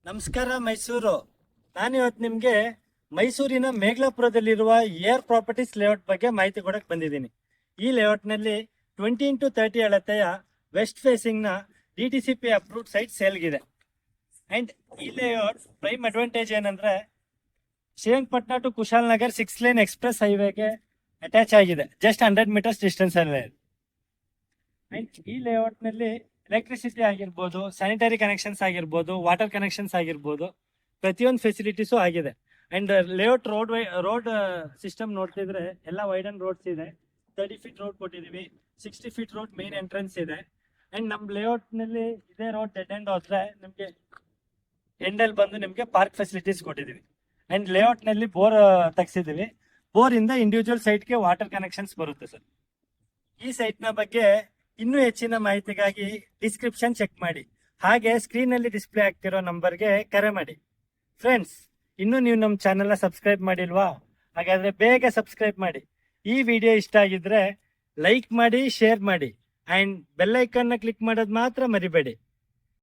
ನಮಸ್ಕಾರ ಮೈಸೂರು. ನಾನಿವತ್ತು ನಿಮಗೆ ಮೈಸೂರಿನ ಮೇಘಲಾಪುರದಲ್ಲಿರುವ ಏರ್ ಪ್ರಾಪರ್ಟೀಸ್ ಲೇಔಟ್ ಬಗ್ಗೆ ಮಾಹಿತಿ ಕೊಡಕ್ಕೆ ಬಂದಿದ್ದೀನಿ. ಈ ಲೇಔಟ್ನಲ್ಲಿ 20x30 ಅಳತೆಯ ವೆಸ್ಟ್ ಫೇಸಿಂಗ್ನ DTCP ಅಪ್ರೂವ್ಡ್ ಸೈಟ್ ಸೇಲ್ಗಿದೆ. ಆ್ಯಂಡ್ ಈ ಲೇಔಟ್ ಪ್ರೈಮ್ ಅಡ್ವಾಂಟೇಜ್ ಏನಂದರೆ Srirangapatna to Kushalnagar 6 lane express ಹೈವೇಗೆ ಅಟ್ಯಾಚ್ ಆಗಿದೆ. ಜಸ್ಟ್ 100 ಮೀಟರ್ಸ್ ಡಿಸ್ಟೆನ್ಸ್ ಅಲ್ಲೇ. ಆ್ಯಂಡ್ ಈ ಲೇಔಟ್ನಲ್ಲಿ ಎಲೆಕ್ಟ್ರಿಸಿಟಿ ಆಗಿರ್ಬೋದು, ಸ್ಯಾನಿಟರಿ ಕನೆಕ್ಷನ್ಸ್ ಆಗಿರ್ಬೋದು, ವಾಟರ್ ಕನೆಕ್ಷನ್ಸ್ ಆಗಿರ್ಬೋದು, ಪ್ರತಿಯೊಂದು ಫೆಸಿಲಿಟೀಸು ಆಗಿದೆ. ಆ್ಯಂಡ್ ಲೇಔಟ್ ರೋಡ್ ಸಿಸ್ಟಮ್ ನೋಡ್ತಿದ್ರೆ ಎಲ್ಲ ವೈಡನ್ ರೋಡ್ಸ್ ಇದೆ. 30 ಫೀಟ್ ರೋಡ್ ಕೊಟ್ಟಿದ್ದೀವಿ, 60 ಫೀಟ್ ರೋಡ್ ಮೇನ್ ಎಂಟ್ರೆನ್ಸ್ ಇದೆ. ಆ್ಯಂಡ್ ನಮ್ಮ ಲೇಔಟ್ನಲ್ಲಿ ಇದೇ ರೋಡ್ ಡೆಡ್ ಎಂಡ್ ಹೋದ್ರೆ ನಿಮಗೆ ಎಂಡಲ್ಲಿ ಬಂದು ನಿಮಗೆ ಪಾರ್ಕ್ ಫೆಸಿಲಿಟೀಸ್ ಕೊಟ್ಟಿದ್ದೀವಿ. ಆ್ಯಂಡ್ ಲೇಔಟ್ನಲ್ಲಿ ಬೋರ್ ತೆಗ್ಸಿದ್ದೀವಿ. ಬೋರಿಂದ ಇಂಡಿವಿಜುವಲ್ ಸೈಟ್ಗೆ ವಾಟರ್ ಕನೆಕ್ಷನ್ಸ್ ಬರುತ್ತೆ ಸರ್. ಈ ಸೈಟ್ನ ಬಗ್ಗೆ ಇನ್ನೂ ಹೆಚ್ಚಿನ ಮಾಹಿತಿಗಾಗಿ ಡಿಸ್ಕ್ರಿಪ್ಷನ್ ಚೆಕ್ ಮಾಡಿ, ಹಾಗೆ ಸ್ಕ್ರೀನಲ್ಲಿ ಡಿಸ್ಪ್ಲೇ ಆಗ್ತಿರೋ ನಂಬರ್ಗೆ ಕರೆ ಮಾಡಿ. ಫ್ರೆಂಡ್ಸ್, ಇನ್ನೂ ನೀವು ನಮ್ಮ ಚಾನೆಲ್ನ ಸಬ್ಸ್ಕ್ರೈಬ್ ಮಾಡಿಲ್ವಾ? ಹಾಗಾದರೆ ಬೇಗ ಸಬ್ಸ್ಕ್ರೈಬ್ ಮಾಡಿ. ಈ ವಿಡಿಯೋ ಇಷ್ಟ ಆಗಿದ್ರೆ ಲೈಕ್ ಮಾಡಿ, ಶೇರ್ ಮಾಡಿ, ಆ್ಯಂಡ್ ಬೆಲ್ ಐಕನ್ನ ಕ್ಲಿಕ್ ಮಾಡೋದು ಮಾತ್ರ ಮರಿಬೇಡಿ.